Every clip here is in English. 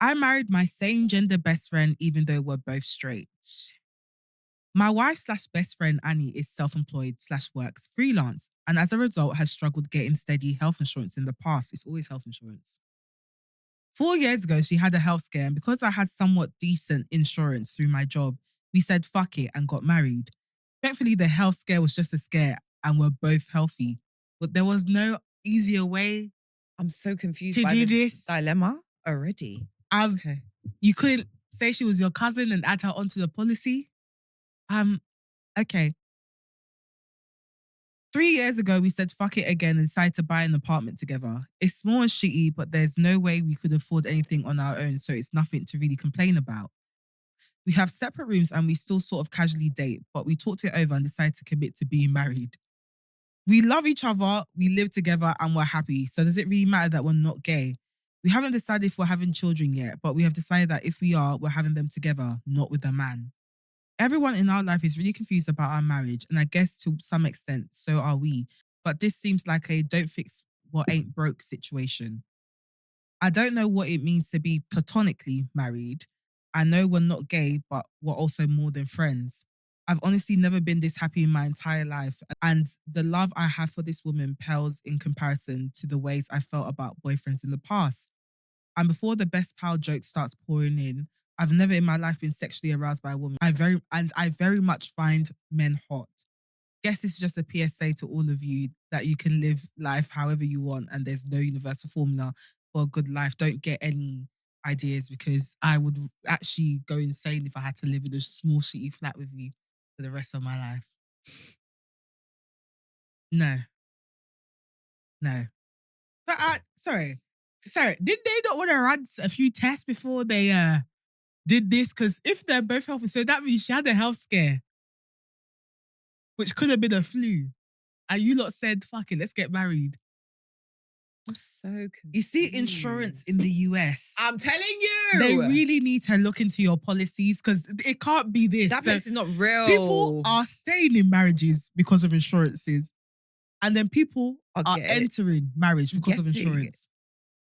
I married my same gender best friend even though we're both straight. My wife slash best friend Annie is self-employed slash works freelance and as a result has struggled getting steady health insurance in the past. It's always health insurance. 4 years ago, she had a health scare, and because I had somewhat decent insurance through my job, we said fuck it and got married. Thankfully, the health scare was just a scare and we're both healthy. But there was no easier way I'm so confused to by do the this. dilemma already. Okay. You couldn't say she was your cousin and add her onto the policy? Okay. 3 years ago, we said fuck it again and decided to buy an apartment together. It's small and shitty, but there's no way we could afford anything on our own, so it's nothing to really complain about. We have separate rooms and we still sort of casually date, but we talked it over and decided to commit to being married. We love each other, we live together, and we're happy. So does it really matter that we're not gay? We haven't decided if we're having children yet, but we have decided that if we are, we're having them together, not with a man. Everyone in our life is really confused about our marriage, and I guess to some extent, so are we. But this seems like a don't fix what ain't broke situation. I don't know what it means to be platonically married. I know we're not gay, but we're also more than friends. I've honestly never been this happy in my entire life, and the love I have for this woman pales in comparison to the ways I felt about boyfriends in the past. And before the best pal joke starts pouring in, I've never in my life been sexually aroused by a woman. I very much find men hot. Guess it's just a PSA to all of you that you can live life however you want and there's no universal formula for a good life. Don't get any ideas because I would actually go insane if I had to live in a small shitty flat with you for the rest of my life. No. No. But sorry, did they not want to run a few tests before they did this? Because if they're both healthy, so that means she had a health scare, which could have been a flu. And you lot said, fuck it, let's get married. I'm so confused. You see insurance in the US. I'm telling you. They really need to look into your policies because it can't be this. That place is not real. People are staying in marriages because of insurances. And then people are entering marriage because of insurance.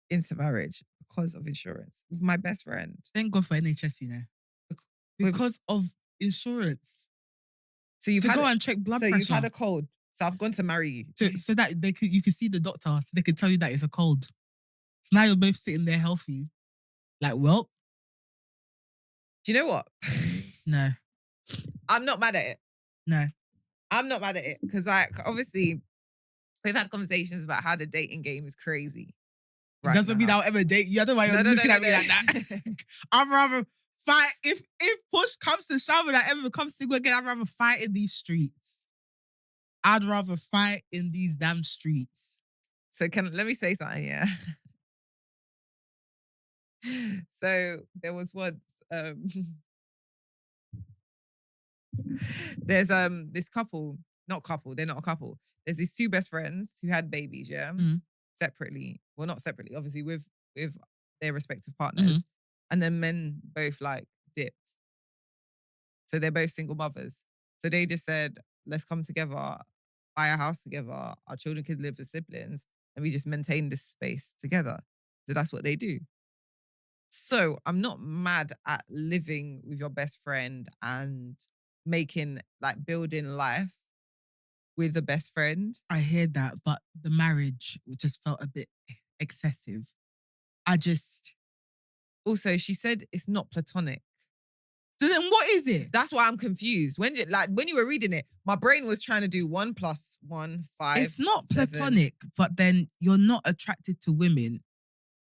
Into marriage because of insurance with my best friend. Thank God for NHS, you know. Because of insurance. So you've go and check blood pressure. So you've had a cold. So I've gone to marry you. So that you can see the doctor, so they can tell you that it's a cold. So now you're both sitting there healthy. Like, well. Do you know what? No. I'm not mad at it. No. I'm not mad at it. Because obviously, we've had conversations about how the dating game is crazy. Right, it doesn't mean I'll ever date you. I don't know why you're looking at me like that. I'd rather fight. If push comes to shove and I ever become single again, I'd rather fight in these streets. I'd rather fight in these damn streets. So let me say something, yeah? So there was once, there's this couple, they're not a couple. There's these two best friends who had babies, yeah? Separately. Well, not separately, obviously with their respective partners. And then men both like dipped. So they're both single mothers. So they just said, let's come together, buy a house together, our children could live as siblings, and we just maintain this space together. So that's what they do. So I'm not mad at living with your best friend and building life with a best friend. I hear that, but the marriage just felt a bit excessive. Also, she said it's not platonic. So then what is it? That's why I'm confused. When you were reading it, my brain was trying to do 1 + 1 = 5. It's not 7. platonic, but then you're not attracted to women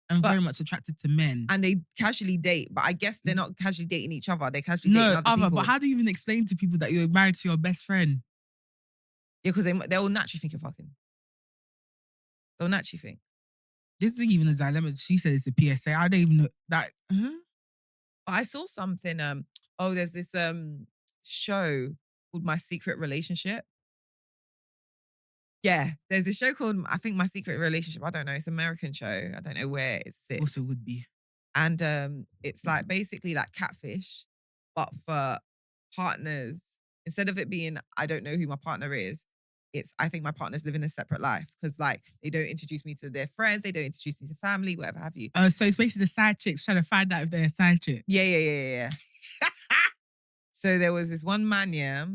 and very much attracted to men. And they casually date, but I guess they're not casually dating each other. They casually dating other people. But how do you even explain to people that you're married to your best friend? Yeah, because they'll naturally think you're fucking. They'll naturally think. This isn't even a dilemma. She said it's a PSA. I don't even know that. I saw something. There's this show called My Secret Relationship. Yeah, there's a show called, I think, My Secret Relationship. I don't know. It's an American show. I don't know where it sits. Also would be. And it's like basically like Catfish, but for partners. Instead of it being, I don't know who my partner is, I think my partners live in a separate life because like they don't introduce me to their friends, they don't introduce me to family, whatever have you. So it's basically the side chicks trying to find out if they're a side chick. Yeah. So there was this one man, yeah,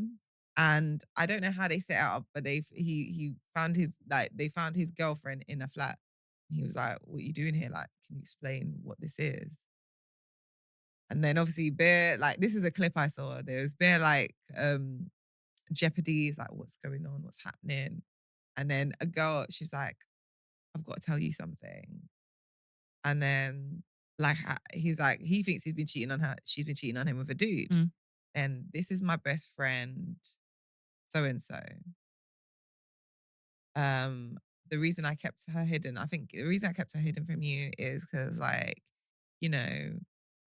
and I don't know how they set it up, but he found they found his girlfriend in a flat. He was like, "What are you doing here? Like, can you explain what this is?" And then obviously Bear, like this is a clip I saw. There was Bear like Jeopardy is like, what's going on? What's happening? And then a girl, she's like, I've got to tell you something. And then like he's like, he thinks he's been cheating on her. She's been cheating on him with a dude. Mm. And this is my best friend, so and so. The reason I kept her hidden, I think the reason I kept her hidden from you is because like, you know,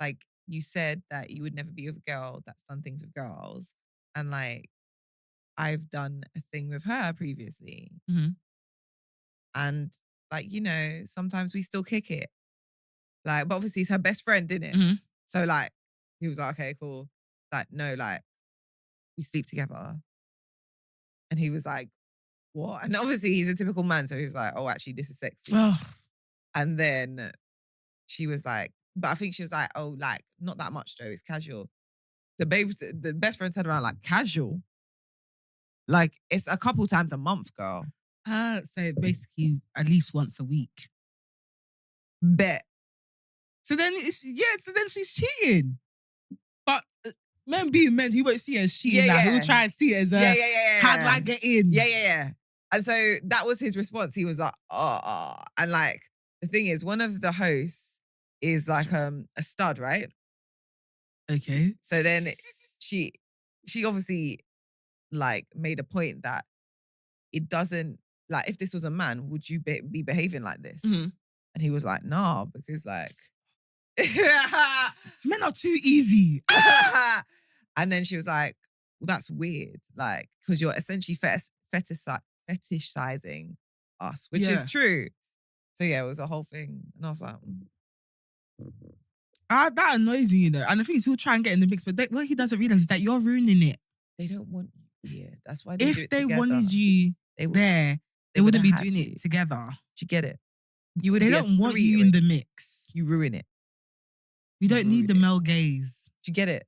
like you said that you would never be with a girl that's done things with girls. And like, I've done a thing with her previously. Mm-hmm. And like, you know, sometimes we still kick it. Like, but obviously it's her best friend, didn't it? Mm-hmm. So like, he was like, okay, cool. Like, no, like, we sleep together. And he was like, what? And obviously he's a typical man. So he was like, oh, actually, this is sexy. Oh. And then she was like, but I think she was like, oh, like, not that much though. It's casual. The best friend turned around like, casual? Like, it's a couple times a month, girl. So basically at least once a week. Bet. So then she's cheating. But men being men, he won't see it as cheating. Yeah. He'll try and see it as how do I get in? Yeah. And so that was his response. He was like, oh. And like, the thing is, one of the hosts is like a stud, right? Okay. So then she obviously like made a point that it doesn't, like, if this was a man, would you be behaving like this? Mm-hmm. And he was like, nah, because like... Men are too easy. And then she was like, well, that's weird. Like, because you're essentially fetishizing us, which is true. So yeah, it was a whole thing. And I was like... that annoys me, you know. And the thing is, he'll try and get in the mix, but what he doesn't realize is that you're ruining it. They don't want you here. That's why they do it If they together. wanted you there, they wouldn't be doing it together. Do you get it? They don't want you in the mix. You ruin it. You don't need the male gaze. Do you get it?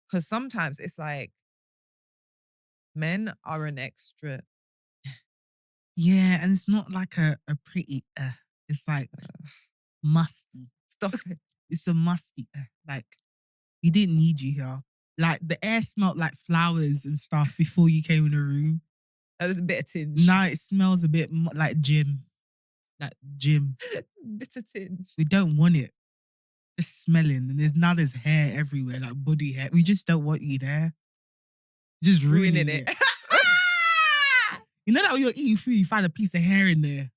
Because sometimes it's like men are an extra. Yeah, and it's not like a pretty it's like musty. Stop it. It's a musty like, we didn't need you here. Like the air smelled like flowers and stuff before you came in the room. There's a bit of tinge. Now it smells a bit like gym. Like gym. Bit of tinge. We don't want it. Just smelling. And there's hair everywhere, like body hair. We just don't want you there. Just ruining it. You know that when you're eating food, you find a piece of hair in there.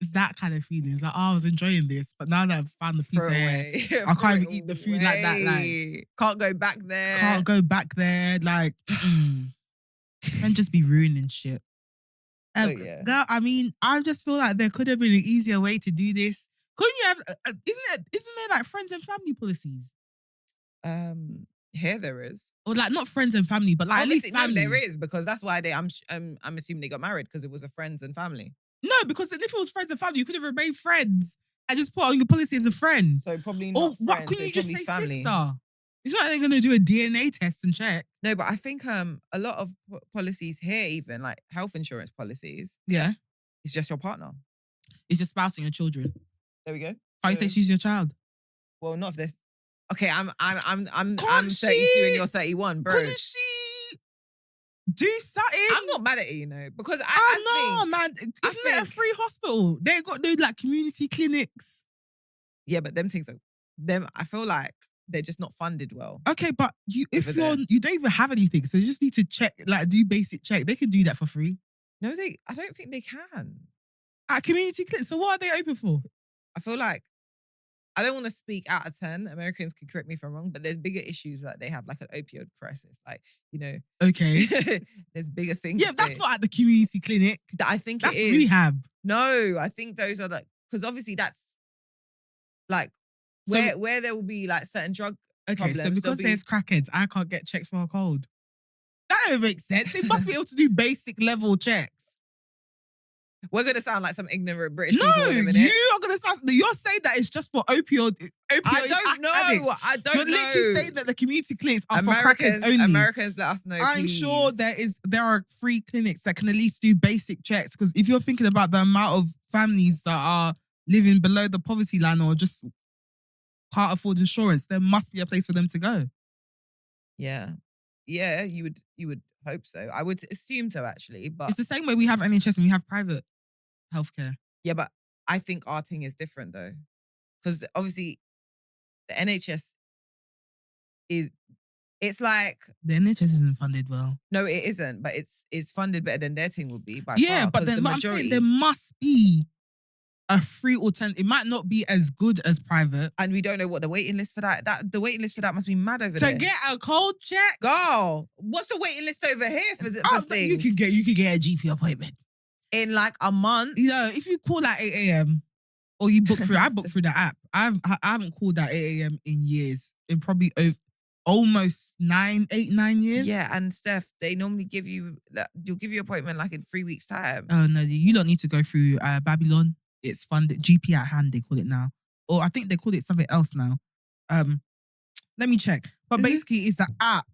It's that kind of feeling. It's like, oh, I was enjoying this, but now that I've found the piece of hair, I can't even eat the food like that. Like, can't go back there. Can't go back there. Like, and just be ruining shit. Girl, I mean, I just feel like there could have been an easier way to do this. Couldn't you have? Isn't there like friends and family policies? Here there is, or like not friends and family, but like obviously, at least family. No, there is, because that's why I'm assuming they got married, because it was a friends and family. No, because if it was friends and family, you could have remained friends and just put on your policy as a friend. So probably not. Or friends, what? Couldn't you just say family. sister? It's not like they're gonna do a DNA test and check. No, but I think a lot of policies here, even like health insurance policies, it's just your partner. It's your spouse and your children. There we go. Can't you say she's your child? Well, not if this. Okay, I'm 32 and you're 31, bro. Couldn't she do something? I'm not mad at you, because I know, man. Isn't it a free hospital? They got those like community clinics. Yeah, but them things I feel like they're just not funded well. Okay, but you don't even have anything, so you just need to check, like do basic check. They can do that for free. No, I don't think they can. At community clinics. So what are they open for? I feel like, I don't want to speak out of 10. Americans can correct me if I'm wrong, but there's bigger issues that they have, like an opioid crisis. Like, you know. Okay. There's bigger things. Yeah, that's not at the community clinic. I think that's it is. Rehab. No, I think those are like, because obviously that's like where there will be like certain drug problems. So because there's crackheads, I can't get checked for a cold. That don't make sense. They must be able to do basic level checks. We're gonna sound like some ignorant British people No, in a minute. you are gonna sound. You're saying that it's just for opioid I don't know. addicts. I don't You're know. literally saying that the community clinics are for crackers only. Americans, let us know. I'm please. sure there are free clinics that can at least do basic checks. Because if you're thinking about the amount of families that are living below the poverty line or just can't afford insurance, there must be a place for them to go. Yeah, you would hope so. I would assume so, actually. But it's the same way we have NHS and we have private healthcare. Yeah, but I think our thing is different though, because obviously the NHS it's like the NHS isn't funded well. No, it isn't, but it's funded better than their thing would be by yeah, far. but then but I'm saying there must be a free alternative. It might not be as good as private, and we don't know what the waiting list for that. The waiting list for that must be mad over there. To get a cold check, girl. What's the waiting list over here for things? You could get a GP appointment in like a month. You know, if you call at 8 a.m. or you book through, I book through the app. I haven't called at 8 a.m. in years, in probably almost 9 years. Yeah, and Steph, they normally give you an appointment like in 3 weeks' time. Oh no, you don't need to go through Babylon. It's funded GP at hand, they call it now. Or I think they call it something else now. Let me check. But basically it's an app.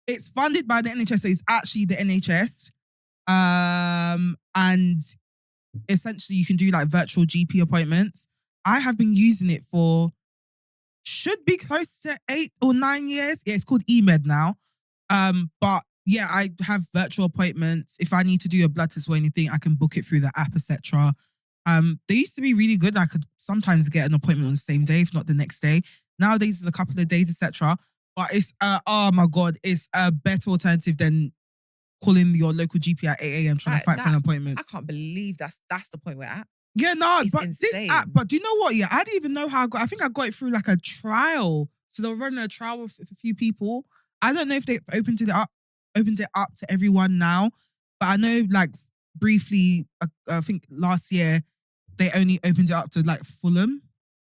It's funded by the NHS, so it's actually the NHS. And essentially you can do like virtual GP appointments. I have been using it for should be close to 8 or 9 years. Yeah, it's called eMed now. But yeah, I have virtual appointments. If I need to do a blood test or anything, I can book it through the app, etc. They used to be really good. I could sometimes get an appointment on the same day, if not the next day. Nowadays, it's a couple of days, etc. But it's oh my god, it's a better alternative than calling your local GP at 8 a.m. trying to fight for an appointment. I can't believe that's the point we're at. Yeah, no, it's but insane. This app. But do you know what? Yeah, I didn't even know how I got. I think I got it through like a trial. So they were running a trial with a few people. I don't know if they opened it up to everyone now, but I know like briefly. I think last year they only opened it up to like Fulham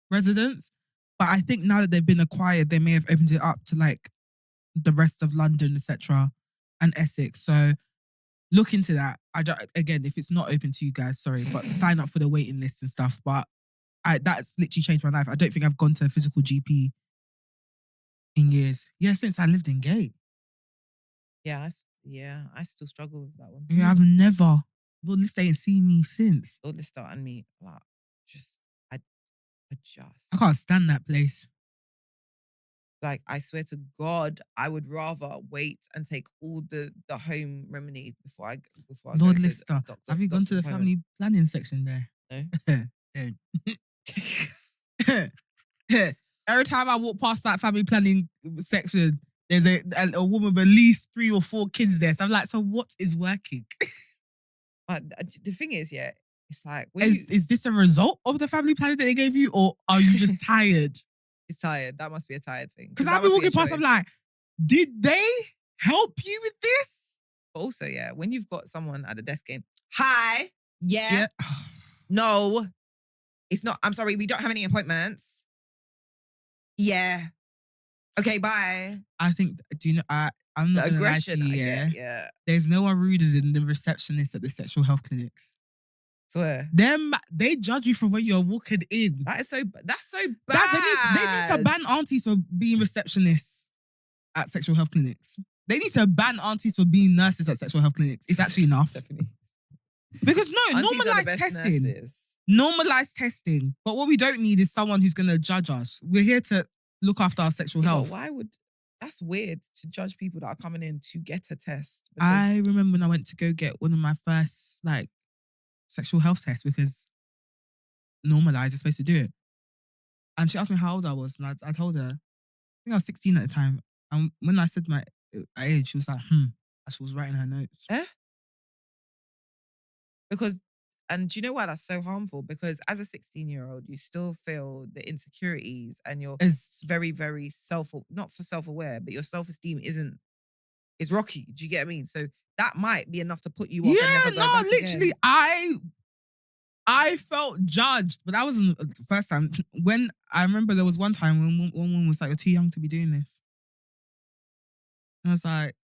residents. But I think now that they've been acquired, they may have opened it up to like the rest of London, etc., and Essex. So look into that. Again, if it's not open to you guys, sorry, but sign up for the waiting list and stuff. But that's literally changed my life. I don't think I've gone to a physical GP in years. Yeah, since I lived in Gate. Yeah, I still struggle with that one. Yeah, I've never. Lord, List ain't seen me since. Lord List and me, like, I can't stand that place. Like, I swear to God, I would rather wait and take all the home remedies before I Lord go Lister, to the doctor. have you gone to the family planning section there? No. Don't. Every time I walk past that family planning section, there's a woman with at least 3 or 4 kids there. So I'm like, so what is working? The thing is, yeah, it's like... Is this a result of the family planning that they gave you, or are you just tired? It's tired. That must be a tired thing. Because I've been walking past, I'm like, did they help you with this? But also, yeah, when you've got someone at the desk going, hi, yeah. No, it's not. I'm sorry, we don't have any appointments. Yeah. Okay, bye. I think, do you know, I'm not going to lie to you, yeah. There's no one ruder than the receptionist at the sexual health clinics. Swear. They judge you from when you're walking in. That's so bad. They need to ban aunties for being receptionists at sexual health clinics. They need to ban aunties for being nurses at sexual health clinics. It's actually enough. Definitely. Because aunties normalize testing. Nurses. Normalize testing. But what we don't need is someone who's going to judge us. We're here to look after our sexual health. That's weird to judge people that are coming in to get a test. I remember when I went to go get one of my first sexual health tests, because normalized is supposed to do it. And she asked me how old I was, and I told her, I think I was 16 at the time. And when I said my age, she was like, and she was writing her notes. And do you know why that's so harmful? Because as a 16-year-old, you still feel the insecurities, and you're very, very not for self-aware, but your self-esteem is rocky. Do you get what I mean? So that might be enough to put you off and never go back literally, again. I felt judged, but that wasn't the first time. When I remember there was one time when one woman was like, "You're too young to be doing this." And I was like,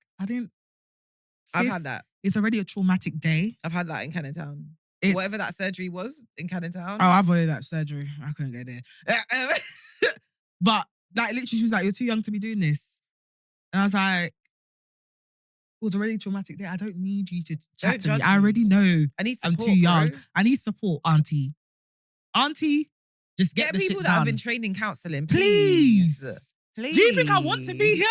I've sis, had that. it's already a traumatic day. I've had that in Canning Town. Whatever that surgery was in Canning Town. Oh, I've avoided that surgery. I couldn't go there. But like literally, she was like, "You're too young to be doing this," and I was like, "It was already a traumatic day. I don't need you to chat to me. I already know I need support, I'm too young. bro. I need support, auntie. Auntie, just get the people shit that have done. been trained in counselling, Please. Please. Do you think I want to be here?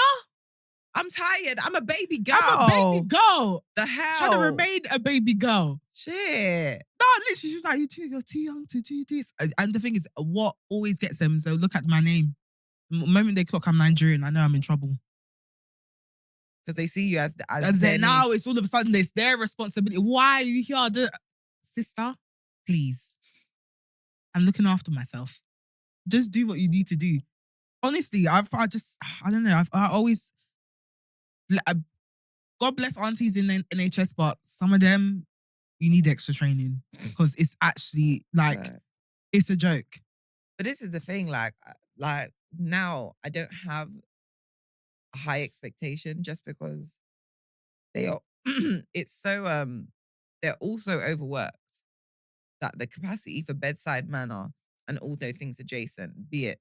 I'm tired. I'm a baby girl. I'm a baby girl. The hell? Trying to remain a baby girl. Shit. No, literally, she was like, you're too young to do this. And the thing is, what always gets them, so look at my name. The moment they clock I'm Nigerian, I know I'm in trouble. Because they see you as their now it's all of a sudden it's their responsibility. Why are you here? Sister, please. I'm looking after myself. Just do what you need to do. Honestly, I don't know. I always, God bless aunties in the NHS, but some of them, you need extra training because it's actually like, it's a joke. But this is the thing, like now I don't have a high expectation just because they are, it's so, they're also overworked that the capacity for bedside manner and all those things adjacent, be it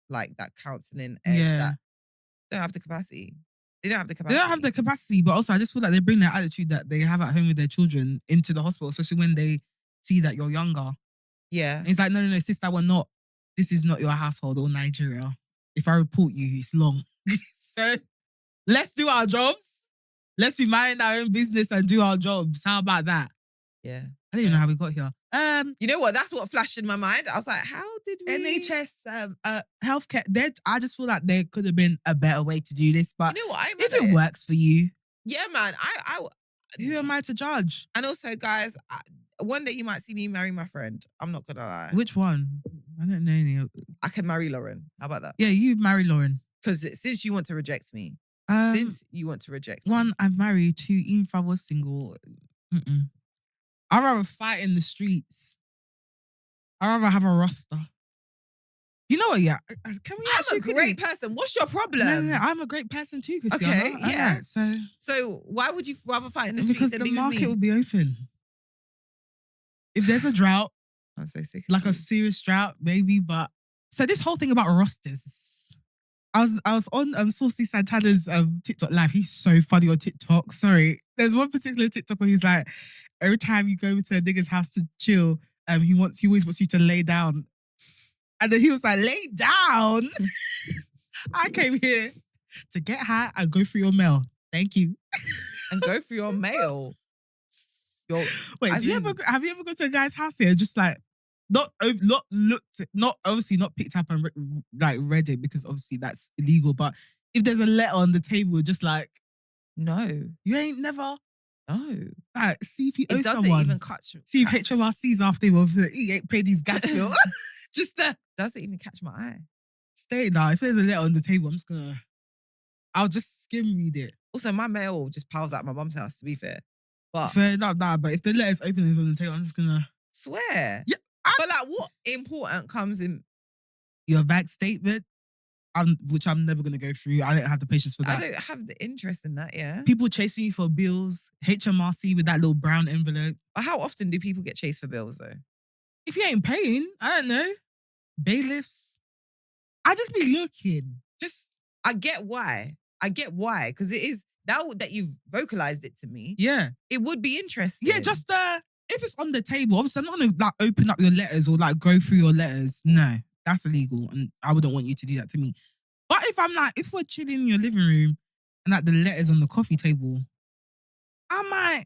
like that counselling edge, that don't have the capacity. They don't have the capacity. They don't have the capacity, but also I just feel like they bring their attitude that they have at home with their children into the hospital, especially when they see that you're younger. Yeah. And it's like, no, sister, this is not your household or Nigeria. If I report you, it's long. So let's do our jobs. Let's be minding our own business and do our jobs. How about that? Yeah. I don't even know how we got here. You know what? That's what flashed in my mind. I was like, how did we... NHS healthcare, I just feel like there could have been a better way to do this, but you know what? if it works for you... Yeah, man. Who am I to judge? And also, guys, one day you might see me marry my friend. I'm not going to lie. Which one? I don't know any. I can marry Lauren. How about that? Yeah, you marry Lauren. Because since you want to reject me. One, I'm married. Two, even if I was single... I'd rather fight in the streets. I'd rather have a roster. You know what? Yeah. Can we I'm a great person. What's your problem? No, I'm a great person too, Christiana. Okay, yeah. Right, so why would you rather fight in the streets? Because the market will be open. If there's a drought, I'm so sick. Like a serious drought, maybe. But so this whole thing about rosters. I was on Saucy Santana's TikTok live. He's so funny on TikTok. Sorry. There's one particular TikTok where he's like, every time you go to a nigga's house to chill, he always wants you to lay down. And then he was like, lay down? I came here to get high and go through your mail. Thank you. And go through your mail? Wait, have you ever gone to a guy's house here and just like, not picked up and read it because obviously that's illegal, but if there's a letter on the table, just like, no, you ain't never. No, like see if you owe it doesn't someone. even catch. See if HMRC's after him, he ain't paid his gas bill. Just doesn't even catch my eye. Stay now. If there's a letter on the table, I'll just skim read it. Also, my mail just piles out of my mum's house. To be fair, but but if the letter's open and it's on the table, I'm just gonna swear. Yeah. But like, what important comes in? Your bank statement, which I'm never going to go through. I don't have the patience for that. I don't have the interest in that, yeah. People chasing you for bills, HMRC with that little brown envelope. But how often do people get chased for bills, though? If you ain't paying, I don't know. Bailiffs. I just be looking. I get why. Because it is, now that you've vocalized it to me, yeah, it would be interesting. Yeah, just if it's on the table, obviously I'm not gonna like open up your letters or like go through your letters. No, that's illegal, and I wouldn't want you to do that to me. But if we're chilling in your living room and like the letters on the coffee table, I might.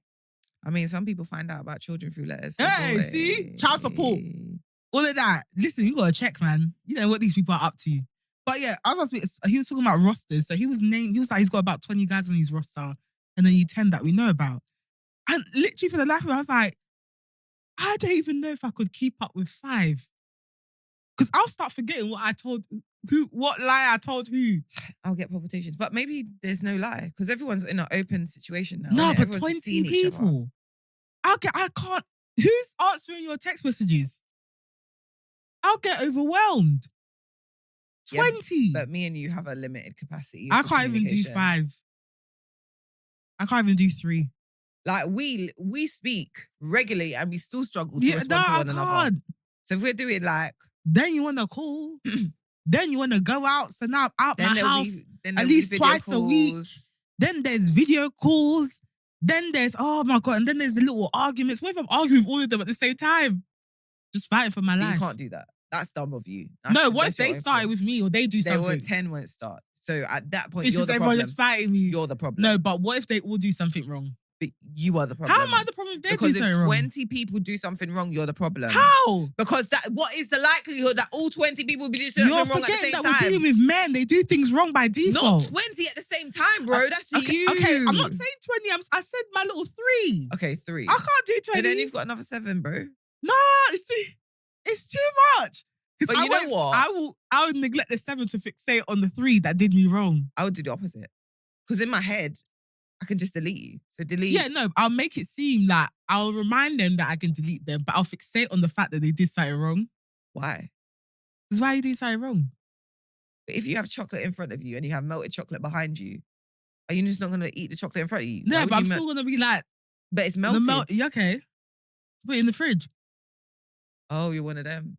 I mean, some people find out about children through letters. So hey, see, child support, all of that. Listen, you gotta check, man. You know what these people are up to. But yeah, he was talking about rosters. So he was like, he's got about 20 guys on his roster, and then 10 that we know about. And literally for the life of me, I was like, I don't even know if I could keep up with 5. Because I'll start forgetting what lie I told who. I'll get palpitations. But maybe there's no lie. Because everyone's in an open situation now. No, but everyone's 20 people. I can't. Who's answering your text messages? I'll get overwhelmed. 20. Yeah, but me and you have a limited capacity. I can't even do 5. I can't even do 3. Like we speak regularly and we still struggle to Yeah, respond no, to I one another. can't. So if we're doing like, Then you want to call. Then you want to go out. So now out then my there'll house be at least video twice a week. calls. Then there's video calls. Then there's, oh my God. And then there's the little arguments. What if I'm arguing with all of them at the same time? Just fighting for my But life. you can't do that. That's dumb of you. No, what if they started with me or they do something? 10 won't start. So at that point, It's you're just the everyone problem. just fighting me. You're the problem. No, but what if they all do something wrong? But you are the problem. How am I the problem if they Because do if something wrong? 20 people do something wrong, you're the problem. How? Because what is the likelihood that all 20 people will be doing something You're wrong at the forgetting same that time? we're dealing with men. They do things wrong by default. Not 20 at the same time, bro. That's okay, you. Okay, I'm not saying 20. I said my little 3. Okay, 3. I can't do 20. But then you've got another 7, bro. No, it's too much. But you know what? I would neglect the 7 to fixate on the 3 that did me wrong. I would do the opposite. Because in my head, I can just delete you. So delete. Yeah, no, I'll make it seem like I'll remind them that I can delete them, but I'll fixate on the fact that they did something wrong. Why? Because why you do something wrong? But if you have chocolate in front of you and you have melted chocolate behind you, are you just not going to eat the chocolate in front of you? No, but I'm still going to be like... But it's melted. Okay. Put it in the fridge. Oh, you're one of them.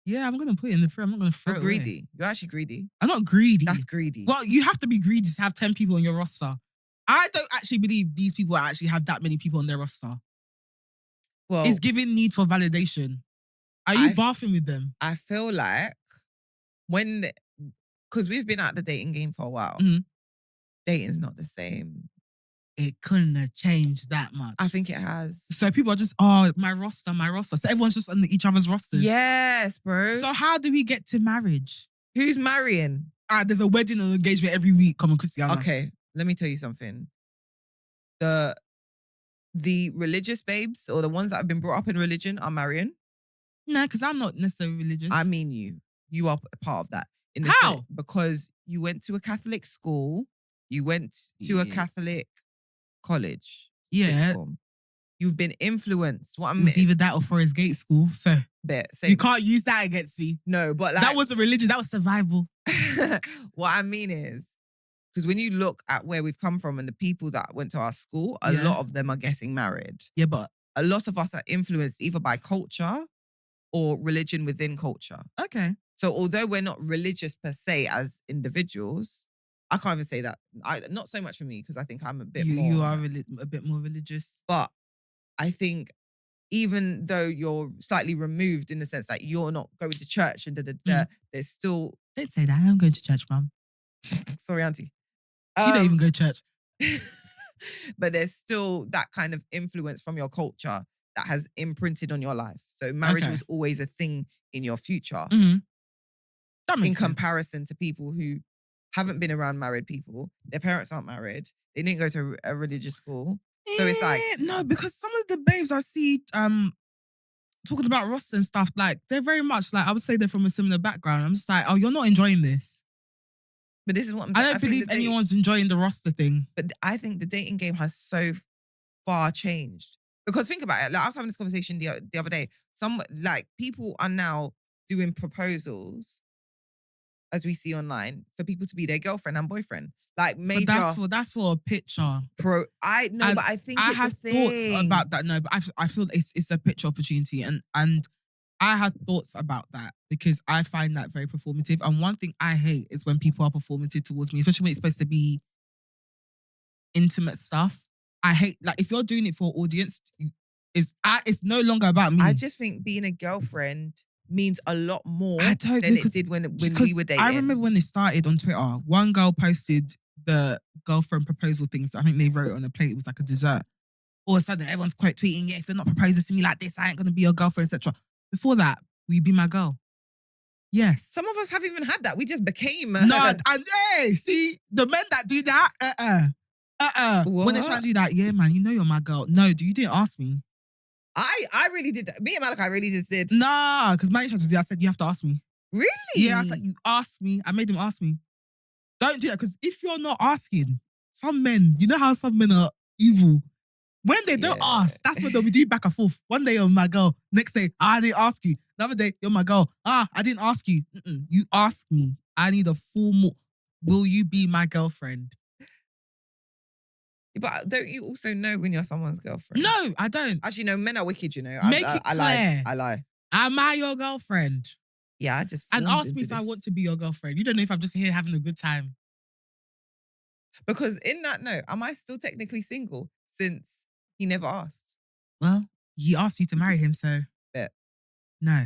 Yeah, I'm going to put it in the fridge. I'm not going to throw it away. Greedy. You're actually greedy. I'm not greedy. That's greedy. Well, you have to be greedy to have 10 people on your roster. I don't actually believe these people actually have that many people on their roster. Well, it's giving need for validation. Are you bathing with them? I feel like because we've been out the dating game for a while, dating's not the same. It couldn't have changed that much. I think it has. So people are just, oh, my roster. So everyone's just on each other's rosters. Yes, bro. So how do we get to marriage? Who's marrying? There's a wedding and engagement every week. Come on, Christiana. Okay, let me tell you something. The religious babes or the ones that have been brought up in religion are marrying. No, because I'm not necessarily religious. I mean you. You are part of that. How? Because you went to a Catholic school. You went to a Catholic college. Yeah. You've been influenced. What I mean, it was either that or Forest Gate School. So you can't use that against me. No, but like, that wasn't religion. That was survival. What I mean is, because when you look at where we've come from and the people that went to our school, a lot of them are getting married. Yeah, but a lot of us are influenced either by culture or religion within culture. Okay. So although we're not religious per se as individuals, I can't even say that. Not so much for me because I think I'm a bit more. You are a bit more religious. But I think even though you're slightly removed in the sense that you're not going to church and there's still... Don't say that. I'm going to church, Mum. Sorry, Auntie. She don't even go to church. But there's still that kind of influence from your culture that has imprinted on your life. So marriage was always a thing in your future. Mm-hmm. That makes in sense. comparison to people who haven't been around married people. Their parents aren't married. They didn't go to a religious school. So it's like... No, because some of the babes I see talking about roster and stuff, like, they're very much like, I would say they're from a similar background. I'm just like, oh, you're not enjoying this. But this is what I'm I saying. don't believe anyone's enjoying the roster thing. But I think the dating game has so far changed. Because think about it. Like, I was having this conversation the other day. People are now doing proposals, as we see online, for people to be their girlfriend and boyfriend. Like major. But that's for a picture. But I think I it's have a thing. thoughts about that. No, but I feel it's a picture opportunity, and I had thoughts about that because I find that very performative. And one thing I hate is when people are performative towards me, especially when it's supposed to be intimate stuff. I hate, like, if you're doing it for an audience, it's no longer about me. I just think being a girlfriend means a lot more than it did when we were dating. I remember when it started on Twitter, one girl posted the girlfriend proposal things. I think they wrote on a plate. It was like a dessert. All of a sudden, everyone's quote tweeting, yeah, if you're not proposing to me like this, I ain't going to be your girlfriend, etc. Before that, will you be my girl? Yes. Some of us haven't even had that. We just became... No, and hey, see, the men that do that, when they try to do that, yeah, man, you know you're my girl. No, you didn't ask me. I really did that. Me and Malachi really just did. Nah, because my tried to do that. I said, you have to ask me. Really? Yeah, I said, you ask me. I made them ask me. Don't do that, because if you're not asking, some men, you know how some men are evil. When they don't ask, that's when they'll be doing back and forth. One day, you're my girl. Next day, I didn't ask you. Another day, you're my girl. I didn't ask you. You asked me. I need a formal, will you be my girlfriend? But don't you also know when you're someone's girlfriend? No, I don't. Actually, no, men are wicked, you know. Make it I clear. I lie. Am I your girlfriend? Yeah, I just And formed ask me if into I this. want to be your girlfriend. You don't know if I'm just here having a good time. Because in that note, am I still technically single since he never asked? Well, he asked you to marry him, so Bet. no,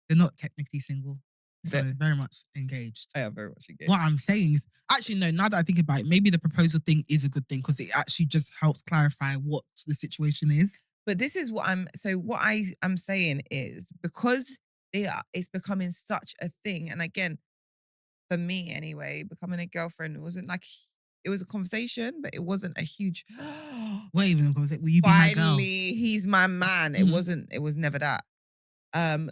you're not technically single. So Bet. very much engaged. I am very much engaged. What I'm saying is, actually, no, now that I think about it, maybe the proposal thing is a good thing because it actually just helps clarify what the situation is. But this is what what I am saying is because it's becoming such a thing. And again, for me anyway, becoming a girlfriend, it was a conversation, but it wasn't a huge, What even a conversation? Will you be my girl? finally, he's my man. Mhm. It was never that.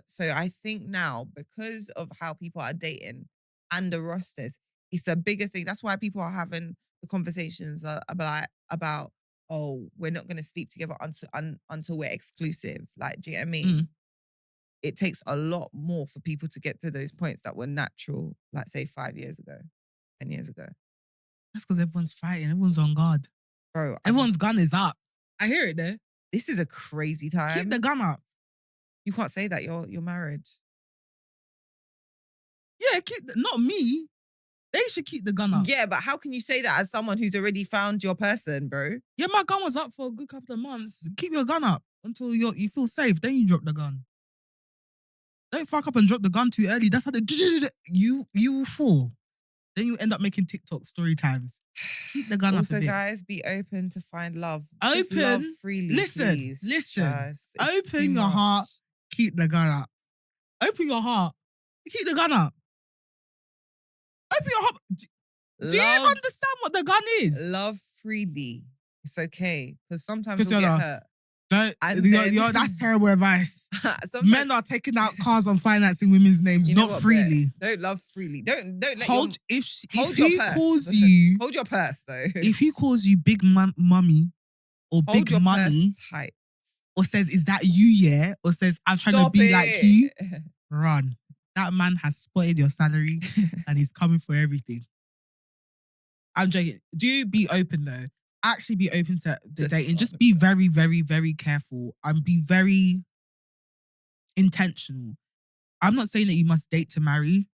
So I think now, because of how people are dating and the rosters, it's a bigger thing. That's why people are having the conversations about oh, we're not going to sleep together until we're exclusive. Like, do you get what I mean? Mm. It takes a lot more for people to get to those points that were natural, like say 5 years ago, 10 years ago. That's because everyone's fighting. Everyone's on guard. Bro, Everyone's gun is up. I hear it there. this is a crazy time. Keep the gun up. You can't say that you're married. Yeah, not me. They should keep the gun up. Yeah, but how can you say that as someone who's already found your person, bro? Yeah, my gun was up for a good couple of months. Keep your gun up until you feel safe. Then you drop the gun. Don't fuck up and drop the gun too early. That's how you will fall. Then you end up making TikTok story times. Keep the gun up a Also, bit. guys, be open to find love. Open. Just love freely, Listen. please. Listen. Just, it's too Open your much. heart. Keep the gun up. Open your heart. Keep the gun up. Open your heart. Do you understand what the gun is? Love freely. It's okay. Because sometimes you'll Christiana, get hurt. That's terrible advice. Sometimes- Men are taking out cars on financing women's names, You know not what, freely. Don't love freely. Don't let Hold your, if hold your he purse. calls you Hold your purse though. if he calls you big mummy or Hold big your money purse tight. or says is that you yeah or says I'm trying to Stop be it. like you, run. That man has spotted your salary and he's coming for everything. I'm joking. Do be open though. Actually be open to the Just dating. Just honest. be very, very, very careful and be very intentional. I'm not saying that you must date to marry.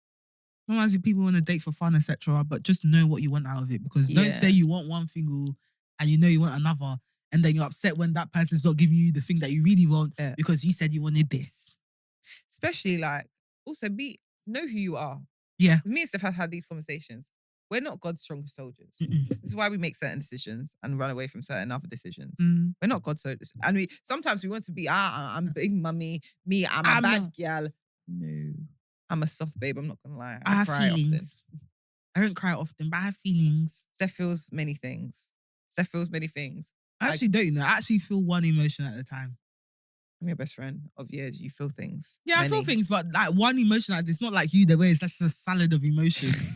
Sometimes people want to date for fun, etc. But just know what you want out of it. Because don't Yeah. say you want one thing and you know you want another. And then you're upset when that person's not giving you the thing that you really want because you said you wanted this. Especially also know who you are. Yeah. Me and Steph have had these conversations. We're not God's strongest soldiers. Mm-mm. This is why we make certain decisions and run away from certain other decisions. Mm. We're not God's soldiers. And sometimes we want to be, I'm big mummy, I'm a bad girl. No. I'm a soft babe, I'm not gonna lie. I have cry feelings. I don't cry often, but I have feelings. Steph feels many things. I actually don't, you know. I actually feel one emotion at a time. I'm your best friend of years. You feel things. Yeah, I feel things, but like one emotion, it's not like you, the way it's just a salad of emotions.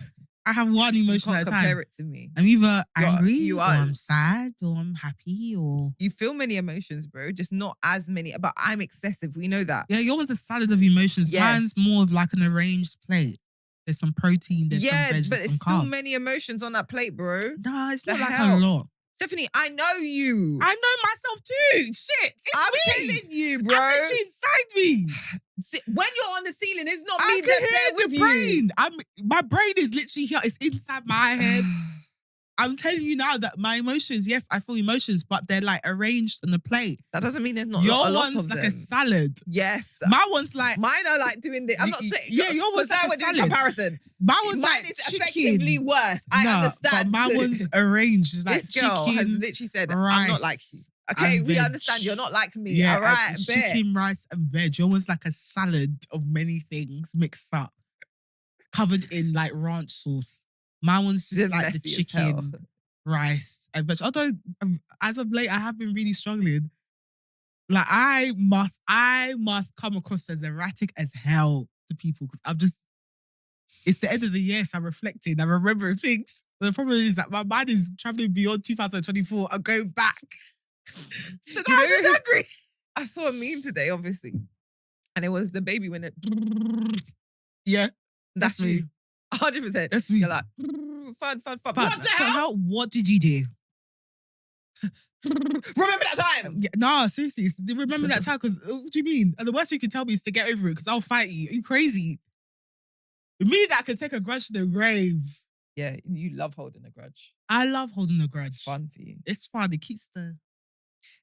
I have one emotion You at can't a time. compare it to me. I'm either angry, or I'm sad, or I'm happy, or... You feel many emotions, bro. Just not as many. But I'm excessive. We know that. Yeah, your one's a salad of emotions. Yes. Mine's more of like an arranged plate. There's some protein, there's some veg, but there's it's some carb. still many emotions on that plate, bro. Nah, it's The not like hell? a lot. Stephanie, I know you. I know myself too. Shit, it's I'm me. telling you, bro. I'm literally inside me. When you're on the ceiling, it's not I me can that's hear there with the you. brain. My brain is literally here. It's inside my head. I'm telling you now that my emotions, yes, I feel emotions, but they're like arranged on the plate. That doesn't mean there's not Your a lot one's of like them. a salad. Yes. My one's like... Mine are like doing the... I'm not saying... Yeah, your one's like a we're doing salad. comparison. Mine is chicken. effectively worse. I understand. But my one's arranged. It's like This girl chicken, has literally said, rice, I'm not like you. Okay, and we veg. understand. You're not like me. Yeah, all right, it's bet. chicken, rice, and veg. Your one's like a salad of many things mixed up, covered in like ranch sauce. My one's just Just like the messy as hell. chicken, rice, and veg. Although as of late, I have been really struggling. Like I must come across as erratic as hell to people because I'm just... It's the end of the year, so I'm reflecting. I'm remembering things. But the problem is that my mind is traveling beyond 2024 and going back. So now I'm just angry. I saw a meme today, obviously. And it was the baby when it... Yeah. That's me. you. 100%. That's me. You're like, fun. But What the hell? What did you do? Remember that time? Yeah, nah, seriously. Remember that time? Because what do you mean? And the worst you can tell me is to get over it because I'll fight you. Are you crazy? Me that can take a grudge to the grave. Yeah, you love holding a grudge. I love holding a grudge. It's fun for you. It's fun. It keeps the...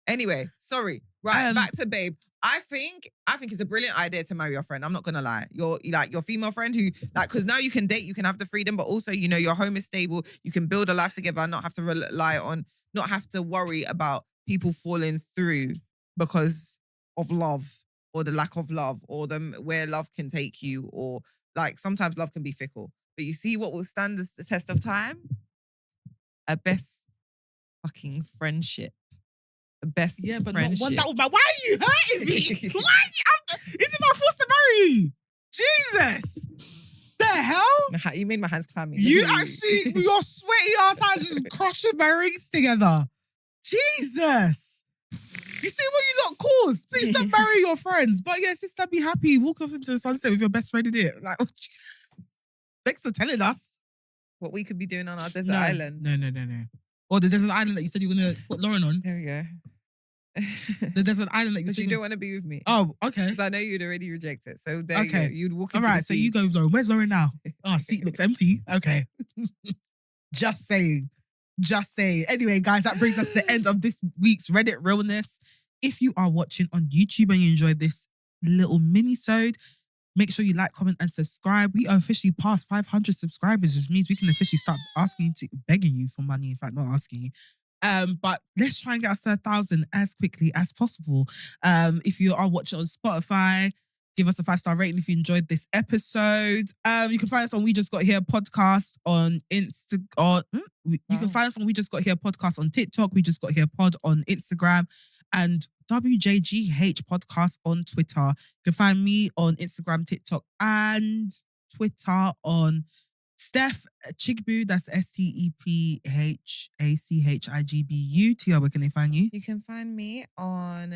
Anyway, sorry. Right, back to babe. I think it's a brilliant idea to marry your friend. I'm not gonna lie. Your female friend who because now you can date, you can have the freedom, but also your home is stable. You can build a life together, and not have to not have to worry about people falling through because of love or the lack of love or where love can take you, or sometimes love can be fickle. But you see what will stand the test of time? A best fucking friendship. Best friendship. Not one that. Why are you hurting me? Is it my force to marry you? Jesus! The hell? You made my hands clammy. You actually, your sweaty ass hands just crushing my rings together. Jesus! You see what you lot caused? Please don't marry your friends. But yeah, sister, be happy. Walk off into the sunset with your best friend in it. Thanks for telling us what we could be doing on our desert island. No. Or the desert island that you said you were going to put Lauren on. There we go. The desert island that you said you don't want to be with me. Oh, okay. Because I know you'd already reject it. So there you go. You'd walk into all right, so you go with Lauren. Where's Lauren now? Oh, seat looks empty. Okay. Just saying. Anyway, guys, that brings us to the end of this week's Reddit Realness. If you are watching on YouTube and you enjoyed this little mini-sode, make sure you like, comment, and subscribe. We are officially past 500 subscribers, which means we can officially start begging you for money. In fact, not asking you. But let's try and get us to 1,000 as quickly as possible. If you are watching on Spotify, give us a 5-star rating if you enjoyed this episode. You can find us on We Just Got Here podcast on Instagram. You can find us on We Just Got Here podcast on TikTok. We Just Got Here pod on Instagram. And WJGH podcast on Twitter. You can find me on Instagram, TikTok, and Twitter on Steph Chigbu. That's STEPHACHIGBU. Tia, where can they find you? You can find me on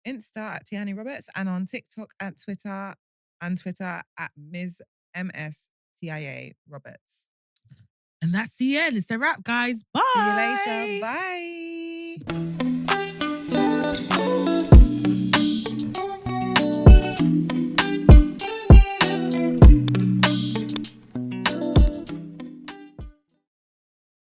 Insta at Tiani Roberts and on TikTok and Twitter at Ms. MSTIA Roberts. And that's the end. It's a wrap, guys. Bye. See you later. Bye.